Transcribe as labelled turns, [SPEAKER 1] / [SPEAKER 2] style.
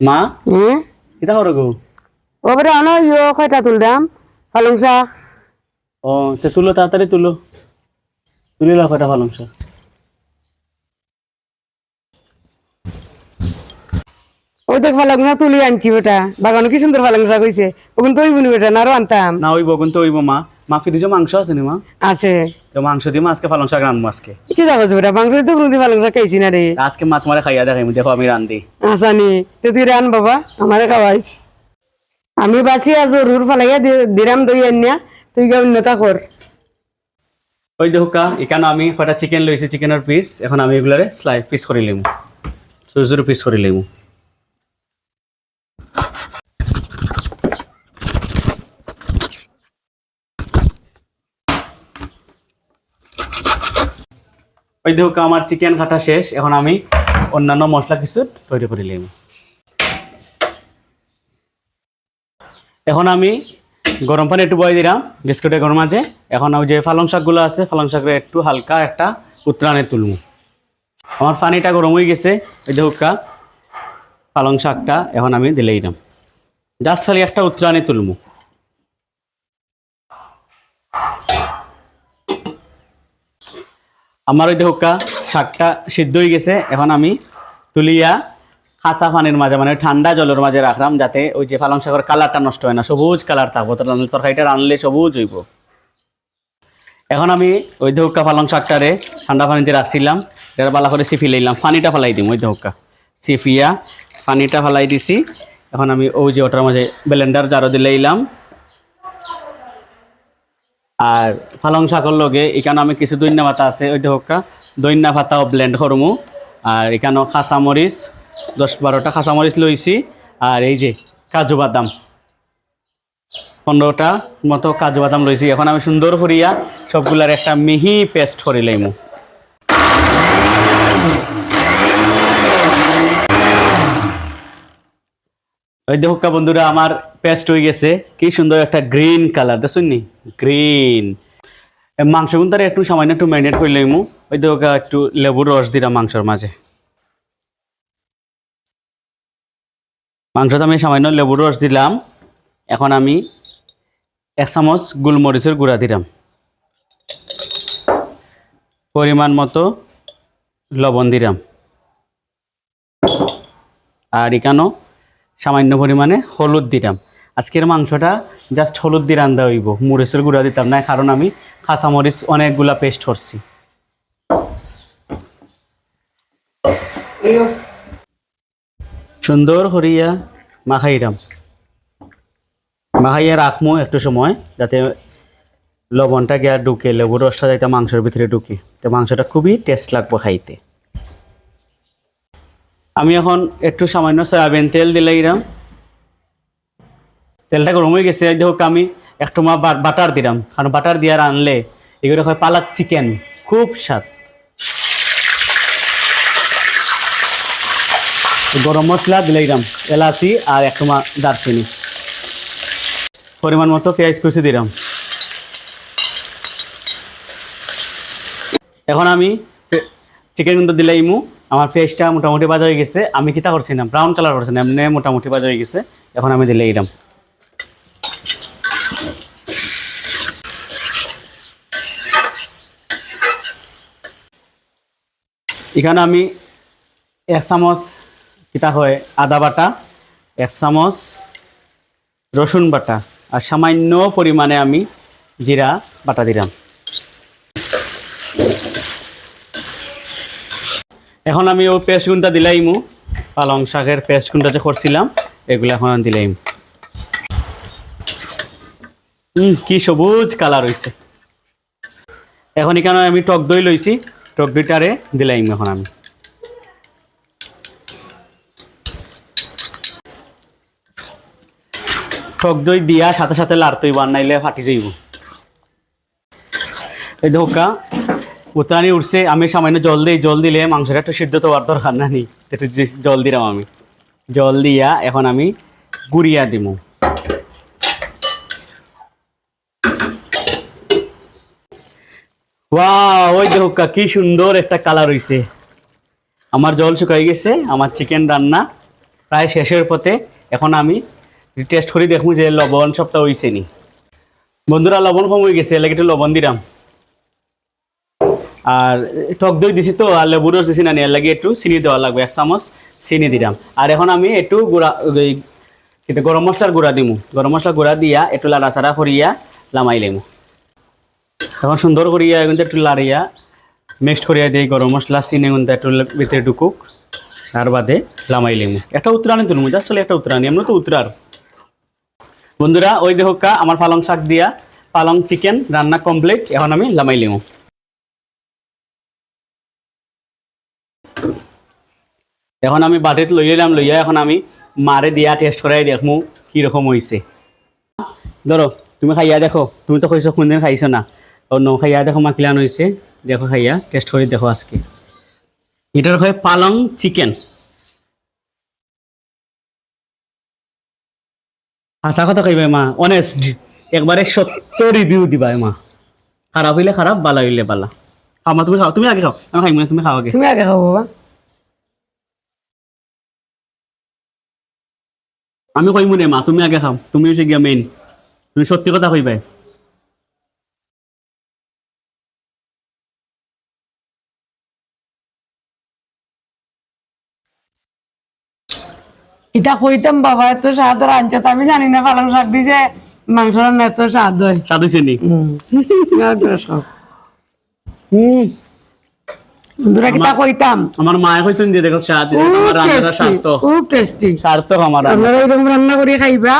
[SPEAKER 1] মা কিটা করো গো?
[SPEAKER 2] ওপরে আনো ইয়ো কয়টা তুললাম পালং শাক।
[SPEAKER 1] ও তে তুলো তাড়াতাড়ি তুলো, তুলিলা কয়টা পালং শাক।
[SPEAKER 2] ওই দেখ পালং শাক তুলি আনছি ওটা বাগানো কি সুন্দর পালং শাক হয়েছে ওখান তো ওইবনি বেটা না আরো আনতাম।
[SPEAKER 1] না ওইব কিন্তু ওইব মা। মা ফ্রিজে মাংস আছে নি মা?
[SPEAKER 2] আছে
[SPEAKER 1] তো মাংস দিয়ে আজকে পালং শাক রান্নবো আজকে।
[SPEAKER 2] কি যাবো বেটা মাংস তো কোনোদিন পালং শাক খাইছি না রে।
[SPEAKER 1] আজকে মা তোমার খাইয়া দেখাই দেখো আমি রান্ধি।
[SPEAKER 2] আসানি তো তুই রান বাবা আমারে খাওয়াইস। আমি বাঁচি আজ রুর ফালাইয়া দিরাম দই আনিয়া তুই গা উন্নতা কর।
[SPEAKER 1] ওই দেখুকা এখানে আমি কয়টা চিকেন লইছি, চিকেনের পিস। এখন আমি এগুলারে পিস করে লিমু, ছোট ছোট পিস করে লিমু। ওই দেখুকা আমার চিকেন কাটা শেষ। এখন আমি অন্যান্য মশলা কিছু তৈরি করে লিমু। এখন আমি গরম পানি একটু বয়ে দিলাম বিস্কুটের গরম আছে। এখন ওই যে পালং শাকগুলো আছে পালং শাকের একটু হালকা একটা উতরানে তুলবো। আমার পানিটা গরম হয়ে গেছে। ওই দেখুকা পালং শাকটা এখন আমি দিলে দিলাম, জাস্ট খালি একটা উতরানে তুলবো। আমার ওই দেখুকা শাকটা সিদ্ধ হয়ে গেছে। এখন আমি তুলিয়া কাঁচা পানির মাঝে মানে ঠান্ডা জলের মাঝে রাখলাম, যাতে ওই যে পালং শাকের কালারটা নষ্ট হয় না, সবুজ কালার থাকবো। তরকারিটা রানলে সবুজ হইব। এখন আমি ওই দেখুকা পালং শাকটারে ঠান্ডা পানিতে রাখছিলাম, এটা ভালো করে সিফি লইলাম। পানিটা ফেলাই দিম ওই দেখুকা সিফিয়া পানিটা ফেলাই দিছি। এখন আমি ওই যে ওটার মাঝে ব্লেন্ডার জারো দিলাম। আর পালং শাকের লগে এখানে আমি কিছু দইন্না পাতা আছে, ওই দেখুকা দইন্না পাতাও ব্লেন্ড করমু। আর এখানেও কাঁচামরিচ 10-12টা কাঁচামরিচ লইছি। আর এই যে কাজু বাদাম 15টা মতো কাজু বাদাম লইছি। এখন আমি সুন্দর করিয়া সবগুলার একটা মিহি পেস্ট করে লইমু। ওই দেখুকা বন্ধুরা আমার পেস্ট হয়ে গেছে। কি সুন্দর একটা গ্রিন কালার দেখুন নি, গ্রিন। মাংস কিন্তু একটু সামান্য একটু ম্যারিনেট করে লইমু। ওই দেখুকা একটু লেবুর রস দিলাম মাংসর মাঝে। মাংসটা আমি সামান্য লেবুর রস দিলাম। এখন আমি 1 চামচ গোলমরিচের গুঁড়া দিলাম, পরিমাণ মতো লবণ দিলাম। আর এখানেও সামান্য পরিমাণে হলুদ দিলাম। আজকের মাংসটা জাস্ট হলুদ দিয়ে রান্না হইব, মরিচের গুঁড়া দিতাম না, কারণ আমি কাঁচামরিচ অনেকগুলা পেস্ট করছি। সুন্দর করিয়া মাখাইলাম, মাখাইয়া রাখবো একটু সময়, যাতে লবণটা গিয়া ঢুকে, লেবুর রসটা যাতে মাংসের ভিতরে ঢুকে, তো মাংসটা খুবই টেস্ট লাগবে খাইতে। আমি এখন একটু সামান্য সয়াবিন তেল দিলাম। তেলটা গরম হয়ে গেছে। দেখো আমি একটু বাটার দিলাম, কারণ বাটার দিয়ে রানলে এগুলো হয় পালাক চিকেন, খুব স্বাদ। গরম মশলা দিলাম, এলাচি আর একটু দারচিনি, পরিমাণ মতো পেঁয়াজ কুচি দিলাম। এখন আমি চিকেন কিন্তু দিলাইমু। আমার পেঁয়াজটা মোটামুটি ভাজা হয়ে গেছে। আমি কিতা করছি না, ব্রাউন কালার করছি না, এমনি মোটামুটি ভাজা হয়ে গেছে। এখন আমি দিলাম। এখানে আমি 1 চামচ কিতা হয় আদা বাটা, 1 চামচ রসুন বাটা, আর সামান্য পরিমাণে আমি জিরা বাটা দিলাম। এখন আমি ওই পেস্ট গুণটা দিলাইমু, পালং শাকের পেস্ট গুণটা যে করছিলাম এগুলো এখন দিলাইম। কি সবুজ কালার হয়েছে। এখন এখানে আমি টক দই লইছি, টক দইটারে দিলাইম। এখন আমি টক দই দিয়া সাথে সাথে লাড়তই বানাইলে ফাটি যাইব। এই ধোকা উতানি উঠছে। আমি সামান্য জল দিই, জল দিলে মাংসটা একটু সিদ্ধ তো হওয়ার দরকার না, একটু জল দিলাম আমি। জল দিয়া এখন আমি গুড়িয়া দিব। ওয়াও, ওই দেখো কি সুন্দর একটা কালার হইছে। আমার জল শুকাই গেছে। আমার চিকেন রান্না প্রায় শেষের পথে। এখন আমি টেস্ট করে দেখবো যে লবণ সবটা হইছে নি। বন্ধুরা লবণ কম হয়ে গেছে, এলাকা একটু লবণ দিলাম। আর টক দই দিছি তো, আর লেবু রস দিছি না, এর লাগে একটু চিনি দেওয়া লাগবে, 1 চামচ চিনি দিলাম। আর এখন আমি একটু গুঁড়া এটা গরম মশলার গুঁড়া দিমু। গরম মশলা গুঁড়া দিয়া একটু লাড়াচাড়া করিয়া লামাই লেমু। এখন সুন্দর করিয়া কিন্তু একটু লাড়িয়া মিক্সড করিয়া দিই গরম মশলা চিনি কিন্তু একটু ভিতরে ঢুকুক, তার বাদে লামাই লেমু। একটা উত্তরানি তুলমু, জাস্ট চলে একটা উত্তরানি, এমনি তো উত্তরার। বন্ধুরা ওই দেখোকা আমার পালং শাক দিয়া পালং চিকেন রান্না কমপ্লিট। এখন আমি লামাই লেমু। এখন আমি বাটিত লই এলাম, লইয়া এখন আমি মারে দিয়া টেস্ট করাই দেখমু কীরকম হয়েছে। ধরো তুমি খাইয়া দেখো, তুমি তো কইছো কোনদিন খাইছো না, অন্য খাইয়া দেখো মা কিলান হয়েছে, দেখো খাইয়া টেস্ট করে দেখো আজকে। এটার হয় পালং চিকেন। হাসা কথা কইবে মা, অনেস্ট, একবারে সত্য রিভিউ দিবা মা। খারাপ হইলে খারাপ, বালা হইলে বালা। খাও মা, তুমি খাও, তুমি আগে খাও, আমি খাইব না, তুমি খাও আগে।
[SPEAKER 2] তুমি আগে খাও বাবা।
[SPEAKER 1] আমি কইমু নে মা, তুমি আগে খাও, তুমি হচ্ছে গিয়া মেইন, তুমি সত্যি কথা কইবাই।
[SPEAKER 2] এটা কইতাম বাবা এত স্বাদ রাঁধছে, তো আমি জানি না পালং শাক দিছে মাংস রান্না এত স্বাদ হয়।
[SPEAKER 1] স্বাদ হইছে নি?
[SPEAKER 2] তুমি আর একটু খাও। বন্ধুরা কিতা কইতাম,
[SPEAKER 1] আমার মায়ে কইছেন যে দেখো স্বাদ,
[SPEAKER 2] খুব
[SPEAKER 1] আমার রান্নাটা
[SPEAKER 2] টেস্টি,
[SPEAKER 1] সার্থক,
[SPEAKER 2] খুব টেস্টি।
[SPEAKER 1] সার্থক আমার রান্না।
[SPEAKER 2] আপনারা এরকম রান্না করে খাইবা,